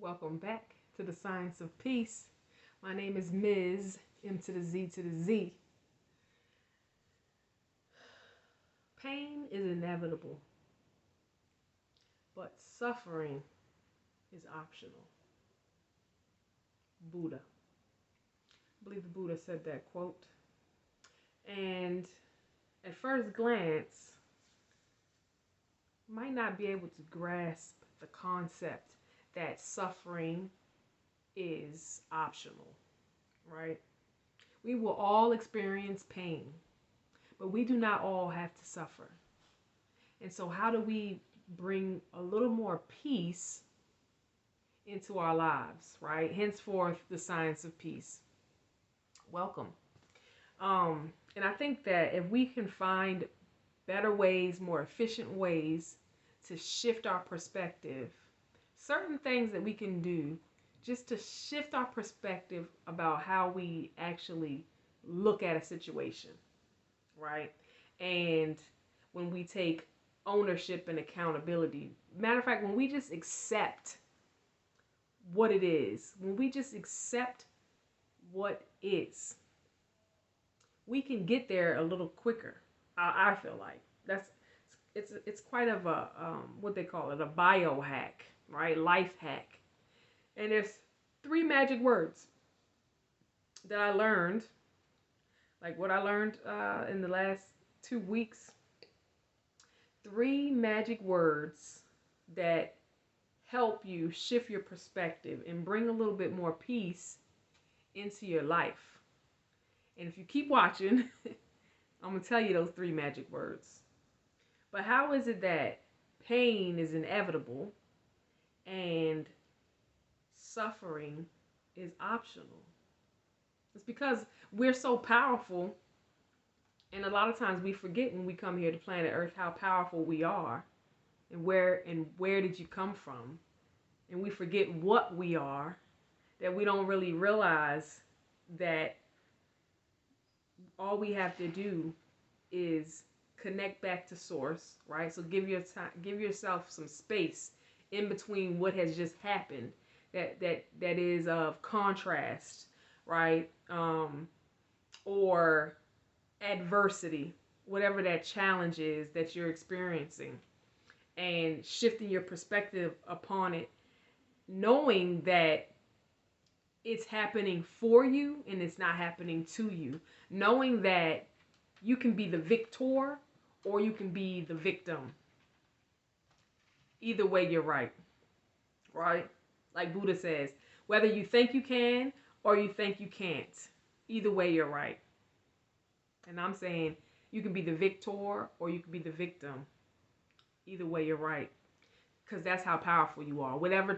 Welcome back to the Science of Peace. My name is Ms. M to the Z to the Z. Pain is inevitable, but suffering is optional. Buddha. I believe the Buddha said that quote. And at first glance, you might not be able to grasp the concept that suffering is optional, right? We will all experience pain, but we do not all have to suffer. And so, how do we bring a little more peace into our lives, right? Henceforth, the science of peace. Welcome. And I think that if we can find better ways, more efficient ways to shift our perspective, certain things that we can do just to shift our perspective about how we actually look at a situation, right? And when we take ownership and accountability, matter of fact, when we just accept what it is, when we just accept what is, we can get there a little quicker. I feel like it's quite of a what they call it, a biohack, right? Life hack. And there's three magic words that I learned, like what I learned in the last 2 weeks. Three magic words that help you shift your perspective and bring a little bit more peace into your life. And if you keep watching, I'm going to tell you those three magic words. But how is it that pain is inevitable and suffering is optional? It's because we're so powerful, and a lot of times we forget when we come here to planet Earth how powerful we are, and where did you come from, and we forget what we are, that we don't really realize that all we have to do is connect back to source, right? So give yourself some space in between what has just happened that is of contrast, right? Or adversity, whatever that challenge is that you're experiencing, and shifting your perspective upon it, knowing that it's happening for you and it's not happening to you, knowing that you can be the victor or you can be the victim. Either way, you're right, right? Like Buddha says, whether you think you can or you think you can't, either way, you're right. And I'm saying you can be the victor or you can be the victim. Either way, you're right, because that's how powerful you are. Whatever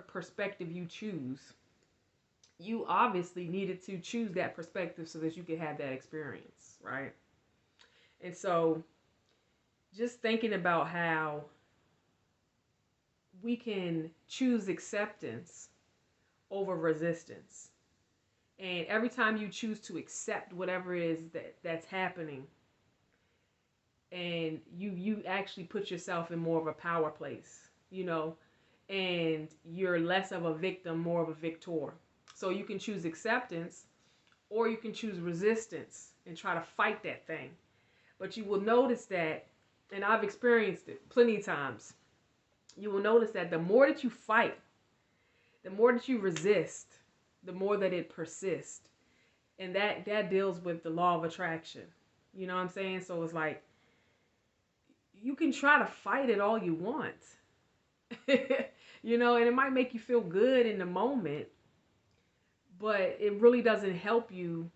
perspective you choose, you obviously needed to choose that perspective so that you could have that experience, right? And so just thinking about how we can choose acceptance over resistance. And every time you choose to accept whatever it is that's happening, and you actually put yourself in more of a power place, and you're less of a victim, more of a victor. So you can choose acceptance or you can choose resistance and try to fight that thing. But you will notice that, and I've experienced it plenty of times, you will notice that the more that you fight, the more that you resist, the more that it persists. And that deals with the law of attraction. You know what I'm saying? So it's like, you can try to fight it all you want. And it might make you feel good in the moment, but it really doesn't help you.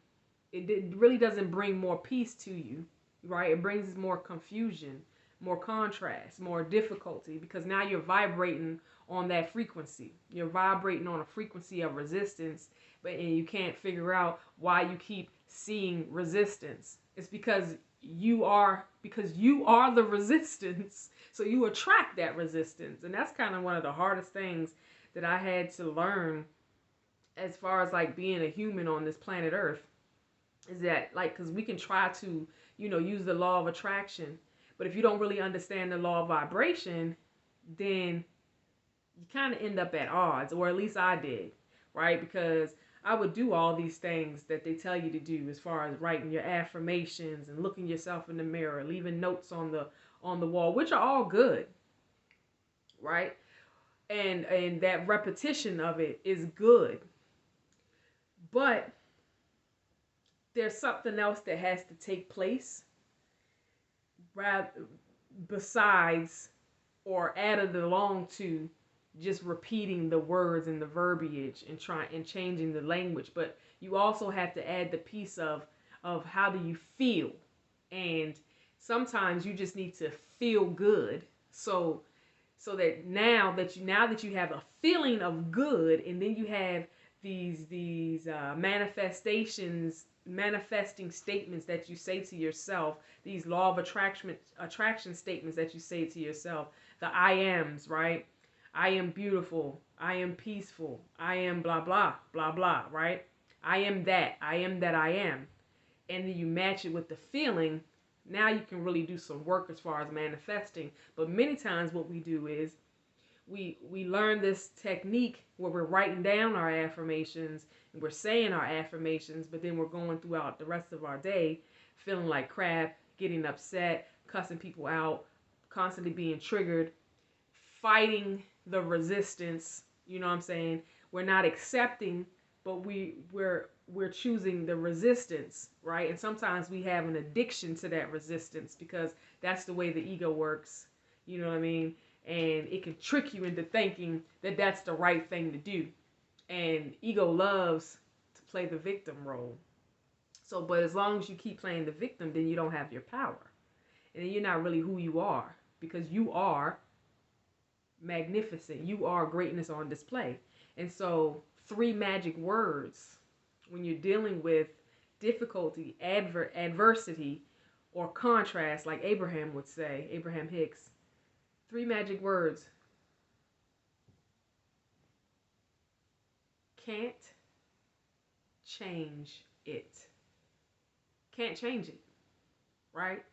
It really doesn't bring more peace to you, right? It brings more confusion, more contrast, more difficulty, because now you're vibrating on that frequency. You're vibrating on a frequency of resistance, and you can't figure out why you keep seeing resistance. It's because you are the resistance, so you attract that resistance. And that's kind of one of the hardest things that I had to learn as far as like being a human on this planet Earth, is that, like, because we can try to use the law of attraction, but if you don't really understand the law of vibration, then you kind of end up at odds, or at least I did, right? Because I would do all these things that they tell you to do, as far as writing your affirmations and looking yourself in the mirror, leaving notes on the wall, which are all good, right? And that repetition of it is good. But there's something else that has to take place rather besides or added along to just repeating the words and the verbiage and trying and changing the language. But you also have to add the piece of how do you feel. And sometimes you just need to feel good. So that now that you have a feeling of good, and then you have these manifesting statements that you say to yourself, these law of attraction statements that you say to yourself, the I ams, right? I am beautiful, I am peaceful, I am blah blah blah blah, right? I am that I am. And then you match it with the feeling. Now you can really do some work as far as manifesting. But many times what we do is we learn this technique where we're writing down our affirmations and we're saying our affirmations, but then we're going throughout the rest of our day feeling like crap, getting upset, cussing people out, constantly being triggered, fighting the resistance. You know what I'm saying? We're not accepting, but we're choosing the resistance, right? And sometimes we have an addiction to that resistance because that's the way the ego works. You know what I mean? And it can trick you into thinking that that's the right thing to do. And ego loves to play the victim role. So, but as long as you keep playing the victim, then you don't have your power. And then you're not really who you are, because you are magnificent. You are greatness on display. And so 3 magic words when you're dealing with difficulty, adversity, or contrast, like Abraham would say, Abraham Hicks. 3 magic words. Can't change it. Can't change it, right?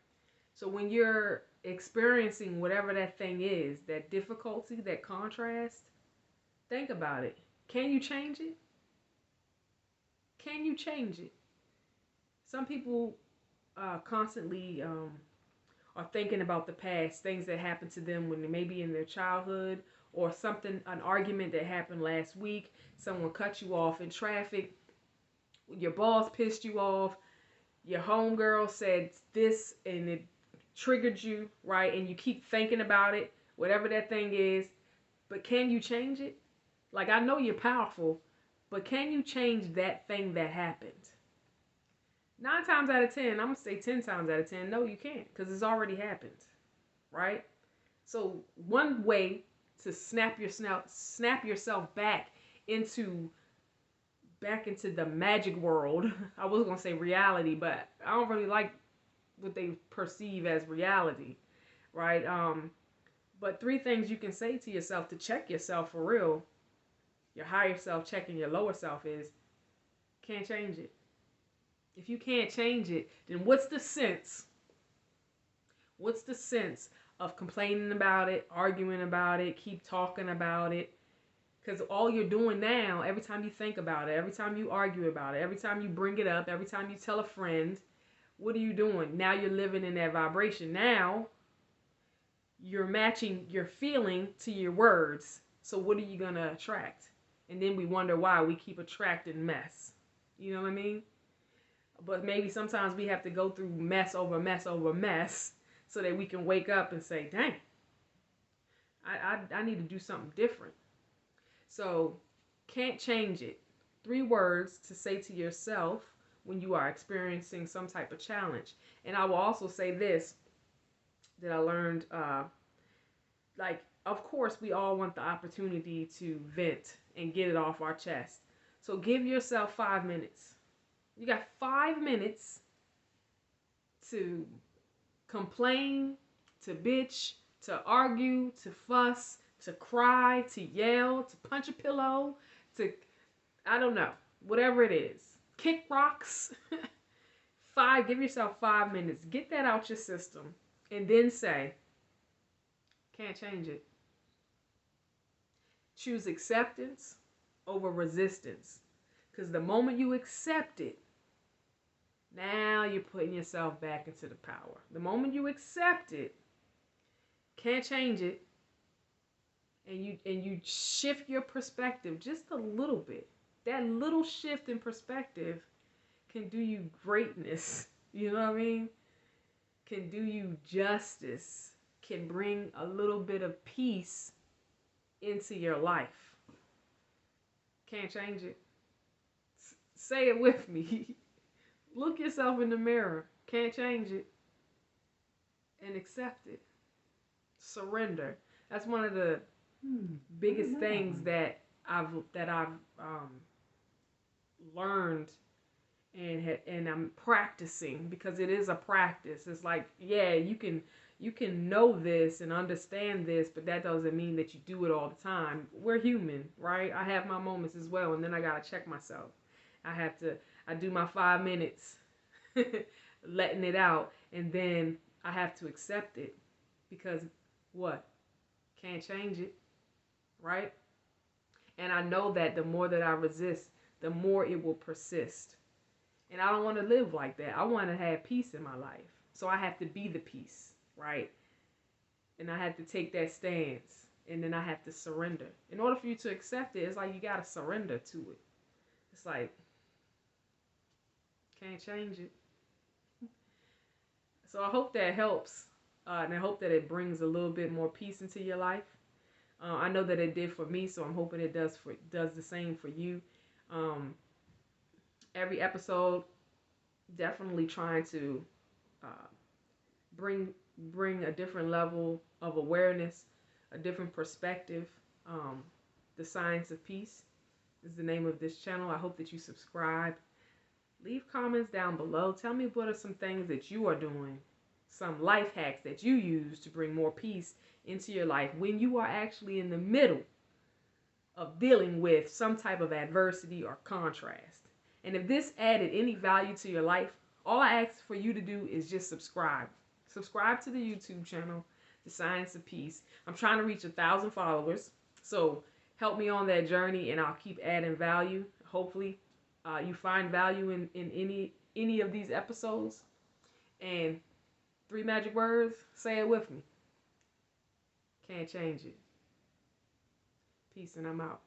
So when you're experiencing whatever that thing is, that difficulty, that contrast, think about it. Can you change it? Can you change it? Some people constantly are thinking about the past, things that happened to them when they maybe in their childhood, or something, an argument that happened last week, someone cut you off in traffic, your boss pissed you off, your homegirl said this and it triggered you, right? And you keep thinking about it, whatever that thing is. But can you change it? Like, I know you're powerful, but can you change that thing that happened? 9 times out of 10, I'm going to say 10 times out of 10, no, you can't, because it's already happened, right? So one way to snap yourself back into the magic world. I was going to say reality, but I don't really like what they perceive as reality, right? But 3 things you can say to yourself to check yourself for real, your higher self checking your lower self, is can't change it. If you can't change it, then what's the sense? What's the sense of complaining about it, arguing about it, keep talking about it? Because all you're doing now, every time you think about it, every time you argue about it, every time you bring it up, every time you tell a friend, what are you doing? Now you're living in that vibration. Now you're matching your feeling to your words. So what are you going to attract? And then we wonder why we keep attracting mess. You know what I mean? But maybe sometimes we have to go through mess over mess over mess so that we can wake up and say, dang, I need to do something different. So, can't change it. 3 words to say to yourself when you are experiencing some type of challenge. And I will also say this, that I learned, of course, we all want the opportunity to vent and get it off our chest. So give yourself 5 minutes. You got 5 minutes to complain, to bitch, to argue, to fuss, to cry, to yell, to punch a pillow, to, I don't know, whatever it is. Kick rocks. Give yourself 5 minutes. Get that out your system. And then say, can't change it. Choose acceptance over resistance. Because the moment you accept it, now you're putting yourself back into the power. The moment you accept it, can't change it, and you shift your perspective just a little bit. That little shift in perspective can do you greatness. You know what I mean? Can do you justice. Can bring a little bit of peace into your life. Can't change it. Say it with me. Look yourself in the mirror. Can't change it. And accept it. Surrender. That's one of the biggest things that I've learned and I'm practicing, because it is a practice. It's like, yeah, you can know this and understand this, but that doesn't mean that you do it all the time. We're human, right? I have my moments as well, and then I gotta check myself. I do my 5 minutes letting it out, and then I have to accept it, because what? Can't change it, right? And I know that the more that I resist, the more it will persist. And I don't want to live like that. I want to have peace in my life. So I have to be the peace, right? And I have to take that stance. And then I have to surrender. In order for you to accept it, it's like you got to surrender to it. It's like, can't change it. So I hope that helps. And I hope that it brings a little bit more peace into your life. I know that it did for me, so I'm hoping it does the same for you. Every episode, definitely trying to bring a different level of awareness, a different perspective. The Science of Peace is the name of this channel. I hope that you subscribe. Leave comments down below. Tell me what are some things that you are doing, some life hacks that you use to bring more peace into your life when you are actually in the middle of dealing with some type of adversity or contrast. And if this added any value to your life, all I ask for you to do is just subscribe. Subscribe to the YouTube channel, The Science of Peace. I'm trying to reach 1,000 followers, so help me on that journey, and I'll keep adding value. Hopefully, you find value in any of these episodes. And 3 magic words, say it with me. Can't change it. Peace, and I'm out.